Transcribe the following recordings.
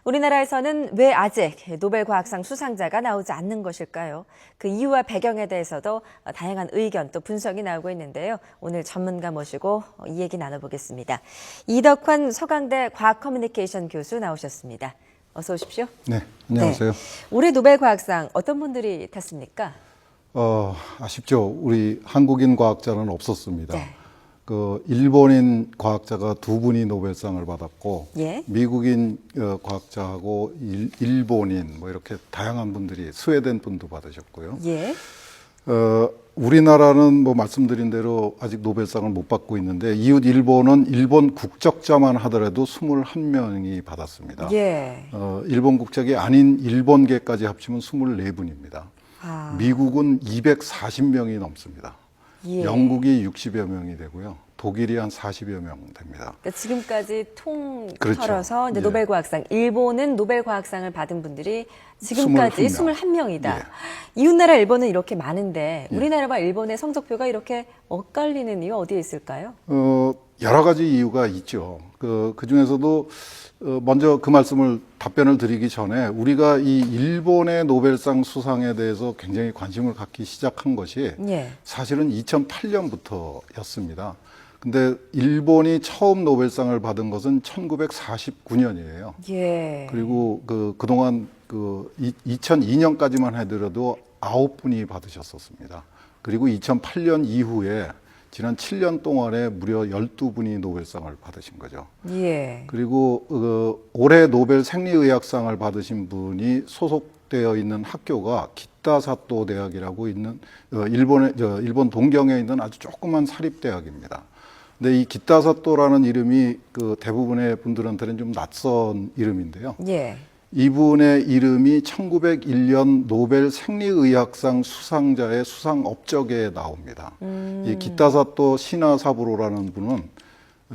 우리나라에서는 왜 아직 노벨 과학상 수상자가 나오지 않는 것일까요? 그 이유와 배경에 대해서도 다양한 의견 또 분석이 나오고 있는데요. 오늘 전문가 모시고 이 얘기 나눠보겠습니다. 이덕환 서강대 과학커뮤니케이션 교수 나오셨습니다. 어서 오십시오. 네, 안녕하세요. 네. 올해 노벨 과학상 어떤 분들이 탔습니까? 아쉽죠. 우리 한국인 과학자는 없었습니다. 네. 그 일본인 과학자가 두 분이 노벨상을 받았고, 예. 미국인 과학자하고 일본인 뭐 이렇게 다양한 분들이 스웨덴 분도 받으셨고요. 예. 우리나라는 뭐 말씀드린 대로 아직 노벨상을 못 받고 있는데 이웃 일본은 일본 국적자만 하더라도 21명이 받았습니다. 예. 일본 국적이 아닌 일본계까지 합치면 24분입니다. 아. 미국은 240명이 넘습니다. 예. 영국이 60여 명이 되고요. 독일이 한 40여 명 됩니다. 그러니까 지금까지 통틀어서 그렇죠. 이제 예. 노벨 과학상, 일본은 노벨 과학상을 받은 분들이 지금까지 21명이다. 예. 이웃나라 일본은 이렇게 많은데 우리나라와 일본의 성적표가 이렇게 엇갈리는 이유가 어디에 있을까요? 여러 가지 이유가 있죠. 그 중에서도 먼저 그 말씀을 답변을 드리기 전에 우리가 이 일본의 노벨상 수상에 대해서 굉장히 관심을 갖기 시작한 것이 예. 사실은 2008년부터였습니다. 근데 일본이 처음 노벨상을 받은 것은 1949년이에요. 예. 그리고 그동안 2002년까지만 해더라도 9분이 받으셨었습니다. 그리고 2008년 이후에 지난 7년 동안에 무려 12분이 노벨상을 받으신 거죠. 예. 그리고 올해 노벨 생리의학상을 받으신 분이 소속되어 있는 학교가 기타사또 대학이라고 있는 일본 동경에 있는 아주 조그만 사립대학입니다. 근데 이 기타사또라는 이름이 그 대부분의 분들한테는 좀 낯선 이름인데요. 예. 이분의 이름이 1901년 노벨 생리의학상 수상자의 수상 업적에 나옵니다. 이 기타사또 시나사부로라는 분은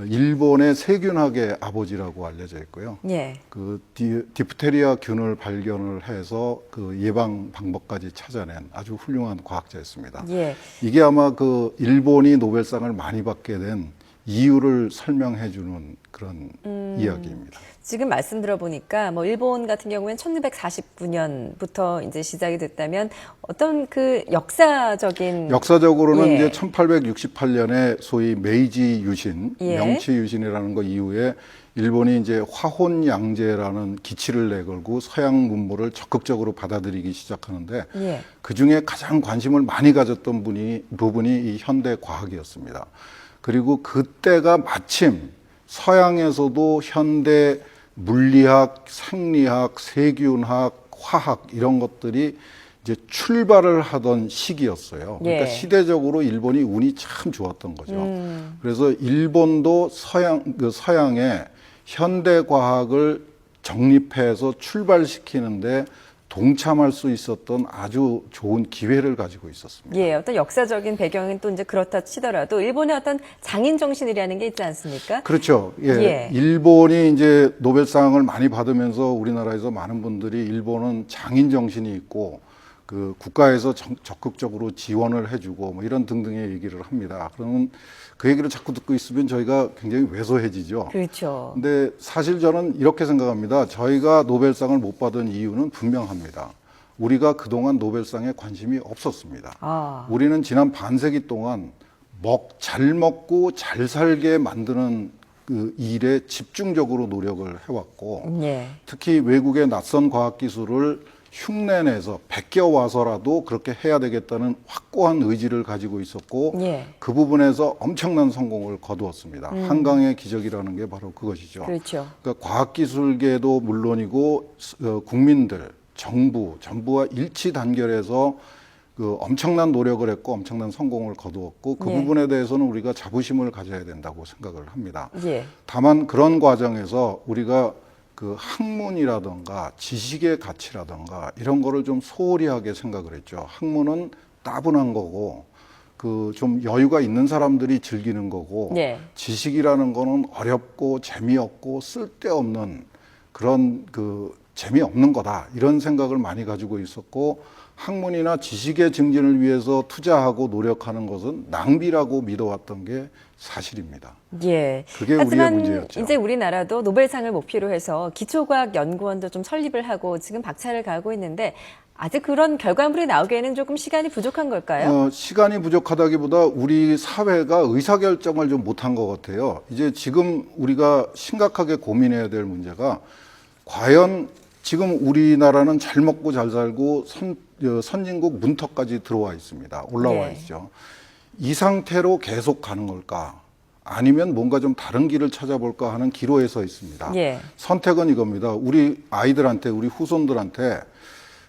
일본의 세균학의 아버지라고 알려져 있고요. 예. 그 디프테리아 균을 발견을 해서 그 예방 방법까지 찾아낸 아주 훌륭한 과학자였습니다. 예. 이게 아마 그 일본이 노벨상을 많이 받게 된 이유를 설명해 주는 그런 이야기입니다. 지금 말씀 들어보니까 뭐 일본 같은 경우에는 1949년부터 이제 시작이 됐다면 어떤 그 역사적으로는 예. 이제 1868년에 소위 메이지 유신, 예. 명치 유신이라는 거 이후에 일본이 이제 화혼양제라는 기치를 내걸고 서양 문물을 적극적으로 받아들이기 시작하는데 예. 그 중에 가장 관심을 많이 가졌던 부분이 이 현대 과학이었습니다. 그리고 그때가 마침 서양에서도 현대 물리학, 생리학, 세균학, 화학 이런 것들이 이제 출발을 하던 시기였어요. 그러니까 예. 시대적으로 일본이 운이 참 좋았던 거죠. 그래서 일본도 서양의 현대 과학을 정립해서 출발시키는데 동참할 수 있었던 아주 좋은 기회를 가지고 있었습니다. 예, 어떤 역사적인 배경은 또 이제 그렇다 치더라도 일본의 어떤 장인 정신이라는 게 있지 않습니까? 그렇죠. 예. 예. 일본이 이제 노벨상을 많이 받으면서 우리나라에서 많은 분들이 일본은 장인 정신이 있고 그 국가에서 적극적으로 지원을 해주고 뭐 이런 등등의 얘기를 합니다. 그러면 그 얘기를 자꾸 듣고 있으면 저희가 굉장히 왜소해지죠. 그렇죠. 근데 사실 저는 이렇게 생각합니다. 저희가 노벨상을 못 받은 이유는 분명합니다. 우리가 그동안 노벨상에 관심이 없었습니다. 아. 우리는 지난 반세기 동안 잘 먹고 잘 살게 만드는 그 일에 집중적으로 노력을 해왔고 예. 특히 외국의 낯선 과학기술을 흉내내서 베껴와서라도 그렇게 해야 되겠다는 확고한 의지를 가지고 있었고 예. 그 부분에서 엄청난 성공을 거두었습니다. 한강의 기적이라는 게 바로 그것이죠. 그렇죠. 그러니까 과학기술계도 물론이고 국민들, 정부와 일치 단결해서 그 엄청난 노력을 했고 엄청난 성공을 거두었고 그 예. 부분에 대해서는 우리가 자부심을 가져야 된다고 생각을 합니다. 예. 다만 그런 과정에서 우리가 그 학문이라든가 지식의 가치라든가 이런 거를 좀 소홀히 하게 생각을 했죠. 학문은 따분한 거고 그 좀 여유가 있는 사람들이 즐기는 거고 네. 지식이라는 거는 어렵고 재미없고 쓸데없는 그런 그 재미없는 거다 이런 생각을 많이 가지고 있었고 학문이나 지식의 증진을 위해서 투자하고 노력하는 것은 낭비라고 믿어왔던 게 사실입니다. 예. 그게 하지만 우리의 문제였죠. 이제 우리나라도 노벨상을 목표로 해서 기초과학연구원도 좀 설립을 하고 지금 박차를 가고 있는데 아직 그런 결과물이 나오기에는 조금 시간이 부족한 걸까요? 시간이 부족하다기보다 우리 사회가 의사결정을 좀 못한 것 같아요. 이제 지금 우리가 심각하게 고민해야 될 문제가 과연 지금 우리나라는 잘 먹고 잘 살고 선진국 문턱까지 들어와 있습니다. 올라와 예. 있죠. 이 상태로 계속 가는 걸까? 아니면 뭔가 좀 다른 길을 찾아볼까 하는 기로에 서 있습니다. 예. 선택은 이겁니다. 우리 아이들한테, 우리 후손들한테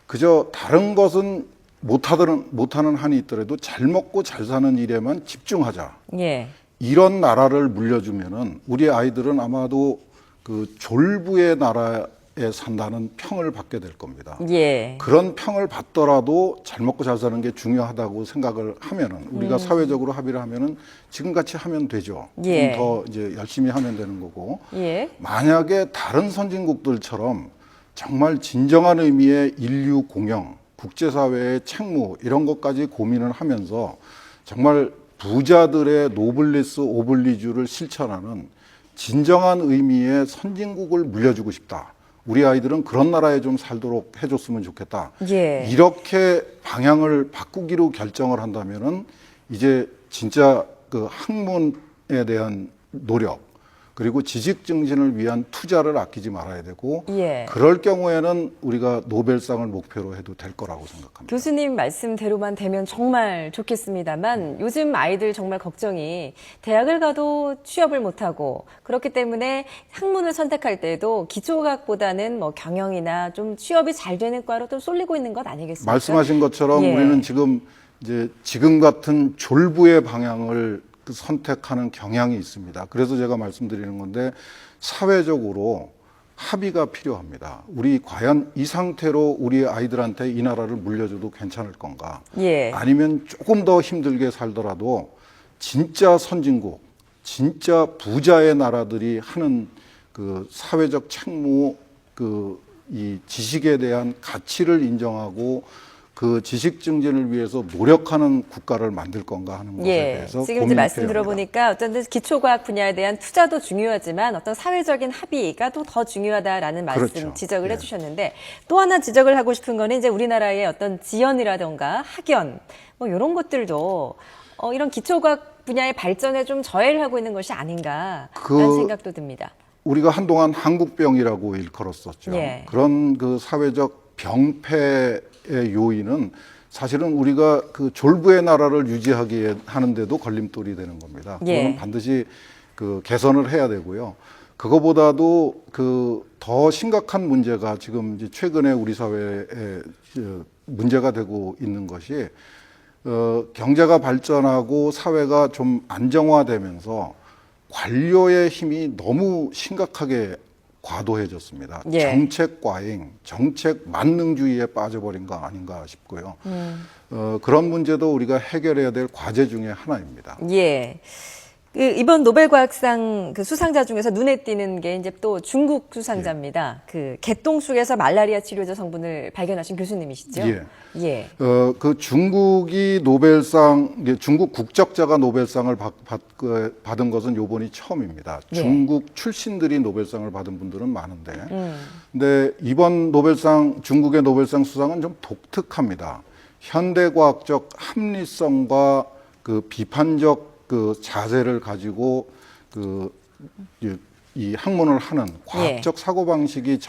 그저 다른 것은 못하는 한이 있더라도 잘 먹고 잘 사는 일에만 집중하자. 예. 이런 나라를 물려주면은 우리 아이들은 아마도 그 졸부의 나라에 산다는 평을 받게 될 겁니다. 예. 그런 평을 받더라도 잘 먹고 잘 사는 게 중요하다고 생각을 하면은 우리가 사회적으로 합의를 하면은 지금같이 하면 되죠. 예. 좀 더 이제 열심히 하면 되는 거고. 예. 만약에 다른 선진국들처럼 정말 진정한 의미의 인류 공영, 국제사회의 책무 이런 것까지 고민을 하면서 정말 부자들의 노블리스 오블리주를 실천하는 진정한 의미의 선진국을 물려주고 싶다. 우리 아이들은 그런 나라에 좀 살도록 해줬으면 좋겠다. 예. 이렇게 방향을 바꾸기로 결정을 한다면은 이제 진짜 그 학문에 대한 노력 그리고 지식 증진을 위한 투자를 아끼지 말아야 되고 예. 그럴 경우에는 우리가 노벨상을 목표로 해도 될 거라고 생각합니다. 교수님 말씀대로만 되면 정말 좋겠습니다만 요즘 아이들 정말 걱정이 대학을 가도 취업을 못하고 그렇기 때문에 학문을 선택할 때도 기초과학보다는 뭐 경영이나 좀 취업이 잘 되는 과로 좀 쏠리고 있는 것 아니겠습니까? 말씀하신 것처럼 예. 우리는 지금 같은 졸부의 방향을 선택하는 경향이 있습니다. 그래서 제가 말씀드리는 건데 사회적으로 합의가 필요합니다. 우리 과연 이 상태로 우리 아이들한테 이 나라를 물려줘도 괜찮을 건가? 예. 아니면 조금 더 힘들게 살더라도 진짜 선진국, 진짜 부자의 나라들이 하는 그 사회적 책무, 이 지식에 대한 가치를 인정하고 그 지식 증진을 위해서 노력하는 국가를 만들 건가 하는 것에 예, 대해서 지금 이제 고민이 말씀 필요합니다. 들어보니까 어떤 기초과학 분야에 대한 투자도 중요하지만 어떤 사회적인 합의가 또 더 중요하다라는 말씀 그렇죠. 지적을 예. 해주셨는데 또 하나 지적을 하고 싶은 거는 이제 우리나라의 어떤 지연이라던가 학연 뭐 이런 것들도 이런 기초과학 분야의 발전에 좀 저해를 하고 있는 것이 아닌가라는 생각도 듭니다. 우리가 한동안 한국병이라고 일컬었었죠. 예. 그런 그 사회적 병폐의 요인은 사실은 우리가 그 졸부의 나라를 유지하기 하는데도 걸림돌이 되는 겁니다. 예. 그거는 반드시 그 개선을 해야 되고요. 그거보다도 그 더 심각한 문제가 지금 이제 최근에 우리 사회에 문제가 되고 있는 것이 경제가 발전하고 사회가 좀 안정화되면서 관료의 힘이 너무 심각하게 과도해졌습니다. 예. 정책 과잉, 정책 만능주의에 빠져버린 거 아닌가 싶고요. 그런 문제도 우리가 해결해야 될 과제 중에 하나입니다. 예. 이번 노벨과학상 그 수상자 중에서 눈에 띄는 게 이제 또 중국 수상자입니다. 그 개똥쑥에서 말라리아 치료제 성분을 발견하신 교수님이시죠? 예. 예. 그 중국이 노벨상, 중국 국적자가 노벨상을 받은 것은 요번이 처음입니다. 예. 중국 출신들이 노벨상을 받은 분들은 많은데, 근데 이번 노벨상, 중국의 노벨상 수상은 좀 독특합니다. 현대과학적 합리성과 그 비판적 그 자세를 가지고 이 학문을 하는 과학적 사고방식이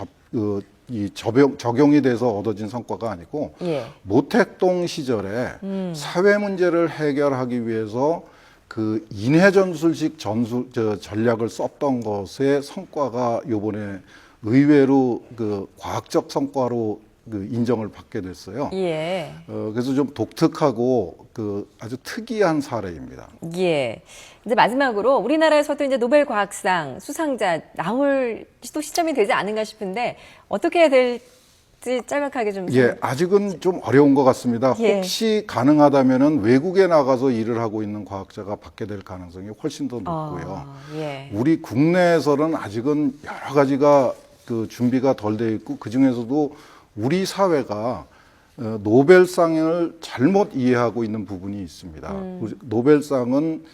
적용이 돼서 얻어진 성과가 아니고 예. 모택동 시절에 사회 문제를 해결하기 위해서 그 인해전술식 전략을 썼던 것의 성과가 요번에 의외로 그 과학적 성과로 그 인정을 받게 됐어요. 예. 그래서 좀 독특하고 그 아주 특이한 사례입니다. 예. 이제 마지막으로 우리나라에서도 이제 노벨과학상 수상자 나올 또 시점이 되지 않은가 싶은데 어떻게 해야 될지 짤막하게 좀. 예, 아직은 좀 어려운 것 같습니다. 예. 혹시 가능하다면은 외국에 나가서 일을 하고 있는 과학자가 받게 될 가능성이 훨씬 더 높고요. 예. 우리 국내에서는 아직은 여러 가지가 그 준비가 덜 돼 있고 그 중에서도 우리 사회가 노벨상을 잘못 이해하고 있는 부분이 있습니다. 노벨상은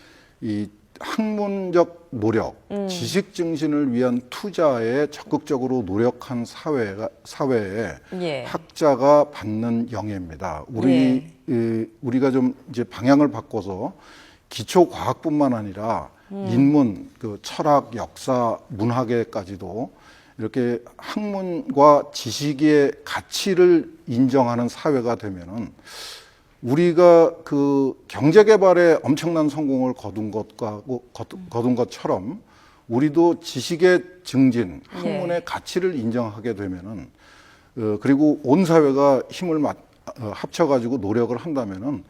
이 학문적 노력, 지식 증진을 위한 투자에 적극적으로 노력한 사회에 예. 학자가 받는 영예입니다. 우리가 좀 이제 방향을 바꿔서 기초 과학뿐만 아니라 인문, 그 철학, 역사, 문학에까지도 이렇게 학문과 지식의 가치를 인정하는 사회가 되면은 우리가 그 경제 개발에 엄청난 성공을 거둔 것처럼 우리도 지식의 증진, 학문의 가치를 인정하게 되면은 그리고 온 사회가 힘을 합쳐가지고 노력을 한다면은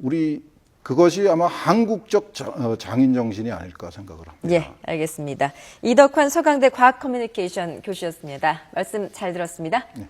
우리 그것이 아마 한국적 장인 정신이 아닐까 생각을 합니다. 예, 알겠습니다. 이덕환 서강대 과학 커뮤니케이션 교수였습니다. 말씀 잘 들었습니다. 네.